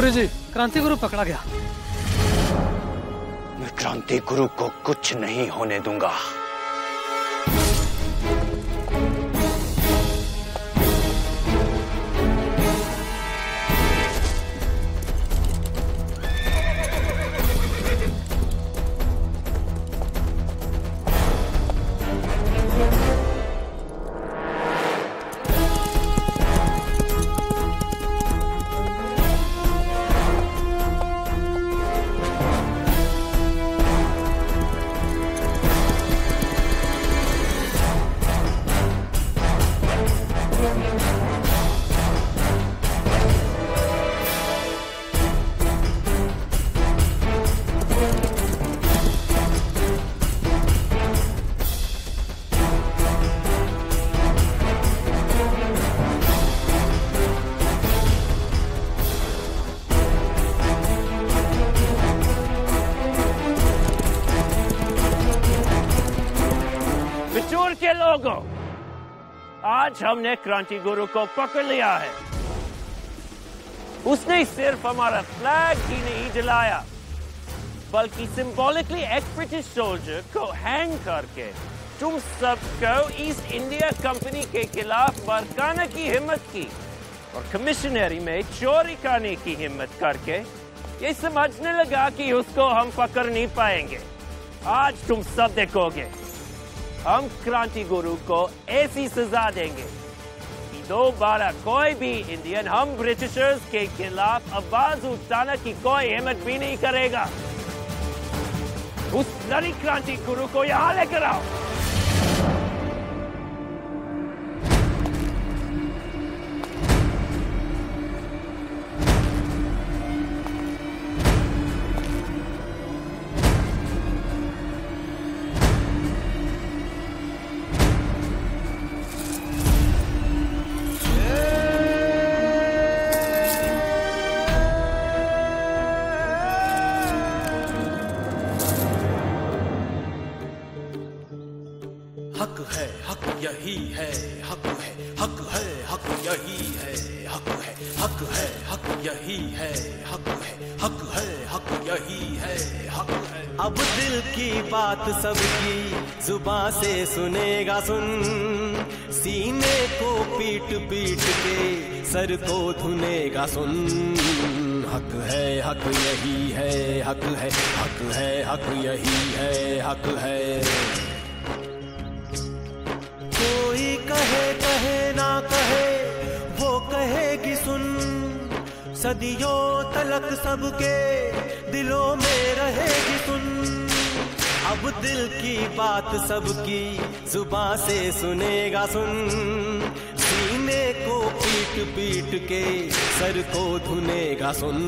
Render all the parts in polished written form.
गुरुजी, क्रांति गुरु पकड़ा गया। मैं क्रांति गुरु को कुछ नहीं होने दूंगा। आज हमने क्रांति गुरु को पकड़ लिया है। उसने सिर्फ हमारा फ्लैग ही नहीं जलाया, बल्कि सिंबॉलिकली एक ब्रिटिश सोल्जर को हैंग करके तुम सबको ईस्ट इंडिया कंपनी के खिलाफ भड़काने की हिम्मत की और कमिश्नरी में चोरी करने की हिम्मत करके ये समझने लगा कि उसको हम पकड़ नहीं पाएंगे। आज तुम सब देखोगे, हम क्रांति गुरु को ऐसी सजा देंगे कि दोबारा कोई भी इंडियन हम ब्रिटिशर्स के खिलाफ आवाज उठाने की कोई हिम्मत भी नहीं करेगा। उस लड़ी क्रांति गुरु को यहाँ लेकर आओ। अब दिल की बात सबकी जुबां से सुनेगा सुन, सीने को पीट पीट के सर को धुनेगा सुन। हक है हक यही है, हक है हक है, हक यही है, हक है। कोई कहे कहे ना कहे, वो कहेगी सुन, सदियों तलक सबके दिलों में रहेगी सुन। अब दिल की बात सबकी जुबां से सुनेगा सुन, सीने को पीट पीट के सर को धुनेगा सुन।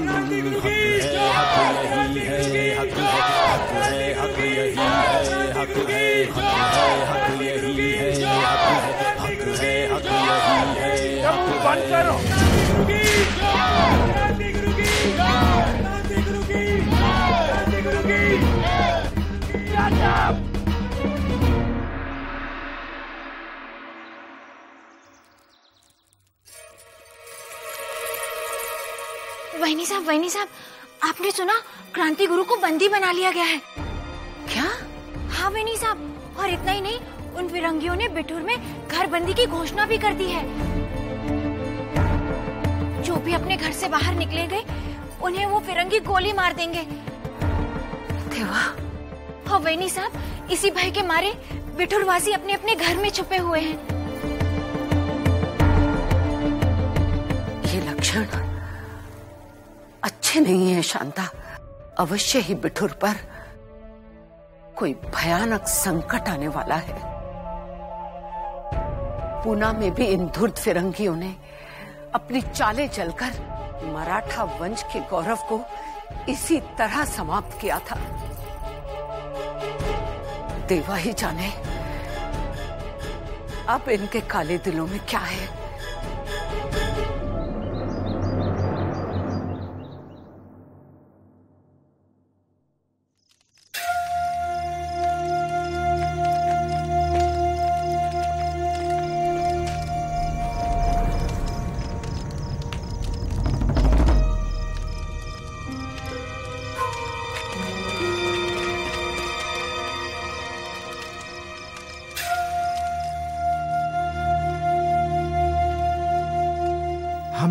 हक है हक यही है, हक है हक यही है, हक है हक यही है, हक है हक यही है, बंद करो। वहीनी साहब, आपने सुना? क्रांति गुरु को बंदी बना लिया गया है। क्या? हाँ वहीनी साहब, और इतना ही नहीं, उन फिरंगियों ने बिठूर में घर बंदी की घोषणा भी कर दी है। जो भी अपने घर से बाहर निकलेंगे, उन्हें वो फिरंगी गोली मार देंगे। देवा। हाँ वहीनी साहब, इसी भय के मारे बिठूरवासी अपने अपने घर में छुपे हुए हैं। ये लक्षण अच्छे नहीं है शांता। अवश्य ही बिठूर पर कोई भयानक संकट आने वाला है। पूना में भी इन धुर्त फिरंगियों ने अपनी चालें चलकर मराठा वंश के गौरव को इसी तरह समाप्त किया था। देवा ही जाने अब इनके काले दिलों में क्या है।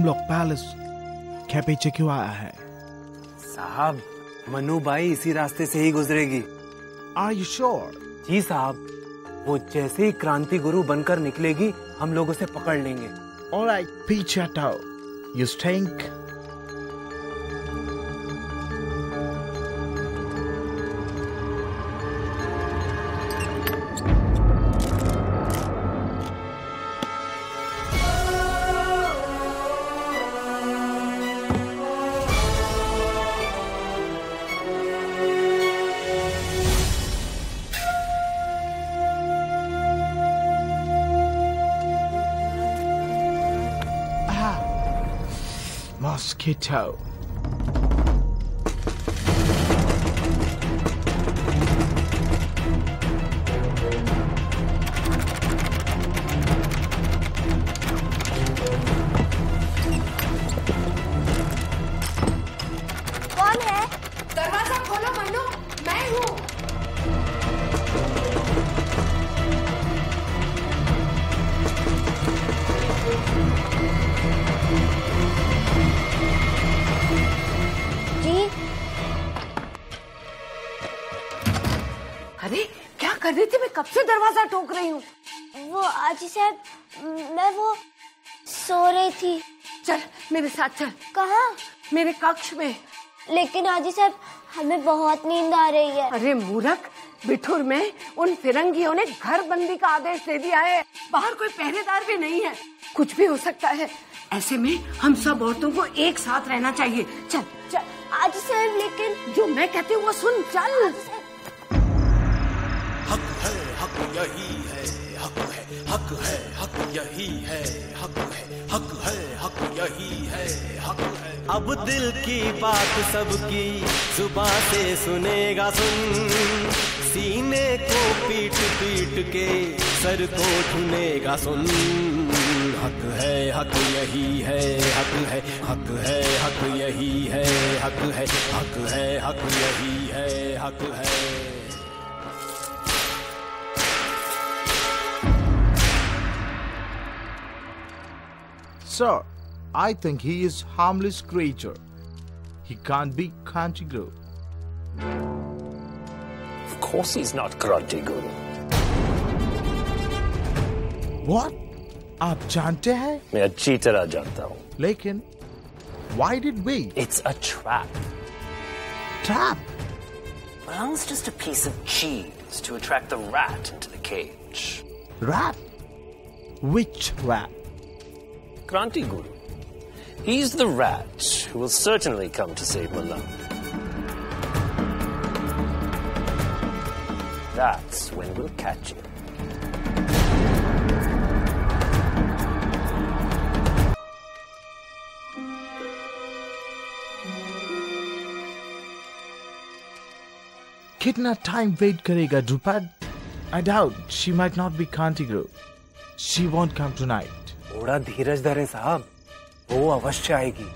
हम लोग पैलेस के पीछे क्यों आया है? साहब, मनु बाई इसी रास्ते से ही गुजरेगी। Are you sure? जी साहब, वो जैसे ही क्रांति गुरु बनकर निकलेगी हम लोग उसे पकड़ लेंगे। All right, पीछे हटाओ। You stink. Mosquito. कौन है? दरवाजा खोलो मनु, मैं हूँ। जी अरे क्या कर रही थी? मैं कब से दरवाजा ठोक रही हूँ। वो आजी साहब, मैं वो सो रही थी। चल मेरे साथ चल। कहाँ? मेरे कक्ष में। लेकिन आजी साहब, हमें बहुत नींद आ रही है। अरे मूर्ख, बिठूर में उन फिरंगियों ने घर बंदी का आदेश दे दिया है। बाहर कोई पहरेदार भी नहीं है, कुछ भी हो सकता है। ऐसे में हम सब औरतों को एक साथ रहना चाहिए। चल चल। आजी साहब, लेकिन जो मैं कहती हूँ वो सुन। चल। हक है, हक यही है, हक है, हक है, हक यही है, हक है, हक है, हक यही है, हक है। अब दिल की बात सबकी जुबां से सुनेगा सुन, सीने को पीट पीट के सर को ठुनेगा सुन। हक है, हक यही है, हक है, हक है, हक यही है, हक है, हक है, हक यही है, हक है। Sir, I think he is harmless creature. He can't be Kranti Guru. Of course he's not Kranti Guru. What? आप जानते हैं? मैं अच्छी तरह जानता हूँ। लेकिन why did we? It's a trap. Trap? Well, it's just a piece of cheese to attract the rat into the cage. Rat? Which rat? Kranti Guru. He's the rat who will certainly come to save Malang. That's when we'll catch him. कितना time wait करेगा Dhrupad? I doubt she might not be Kranti Guru. She won't come tonight. थोड़ा धीरज धरे साहब, वो अवश्य आएगी।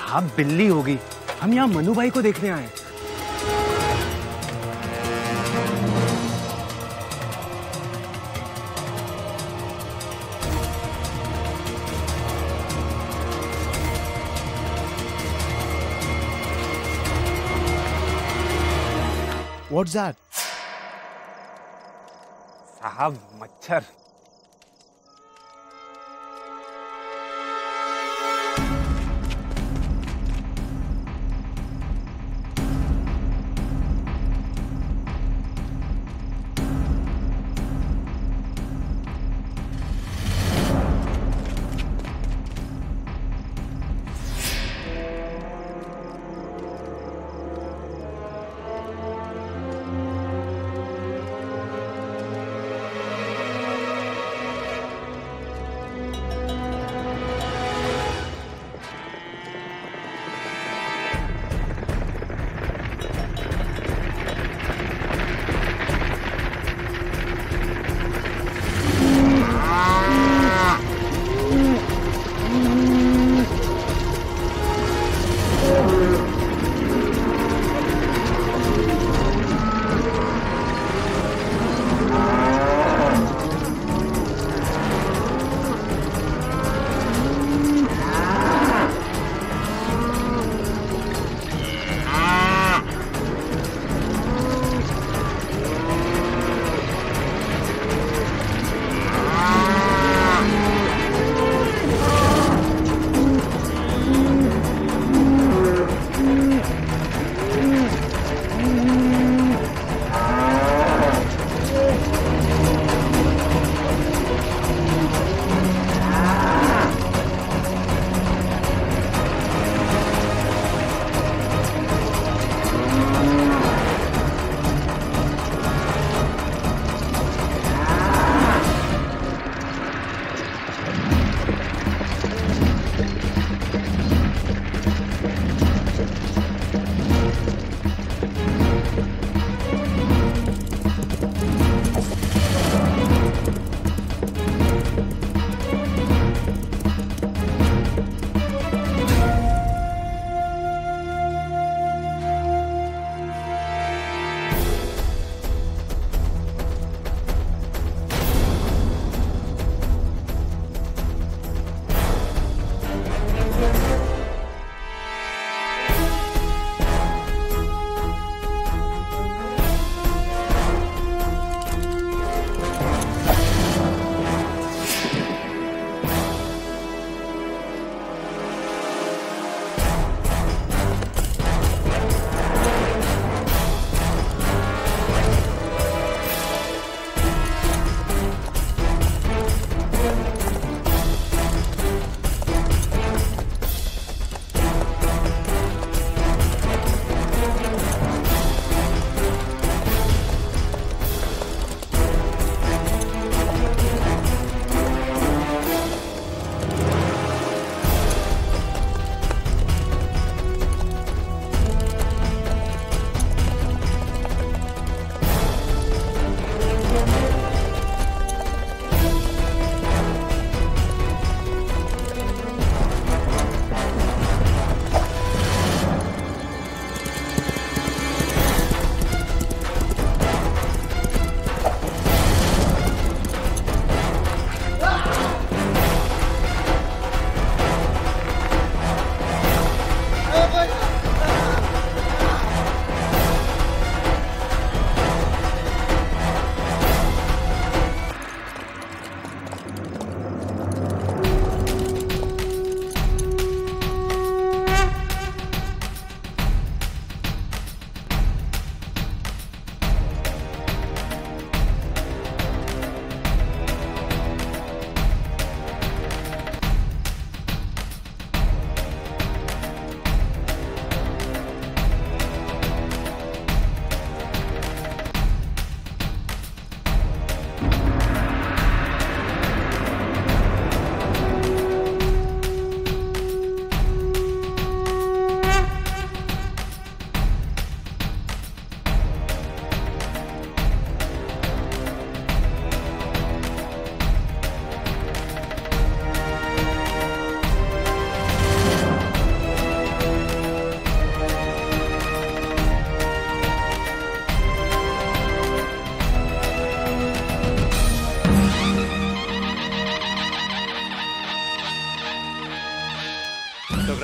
साहब बिल्ली होगी, हम यहाँ मनु भाई को देखने आए। What's that? साहब मच्छर।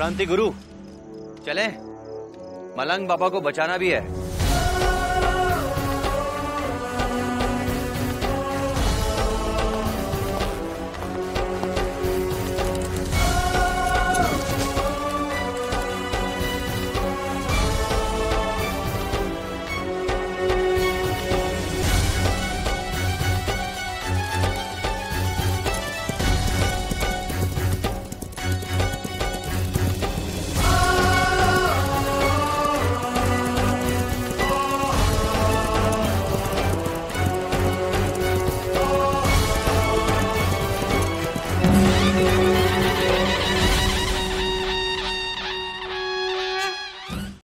क्रांति गुरु, चलें? मलंग बाबा को बचाना भी है।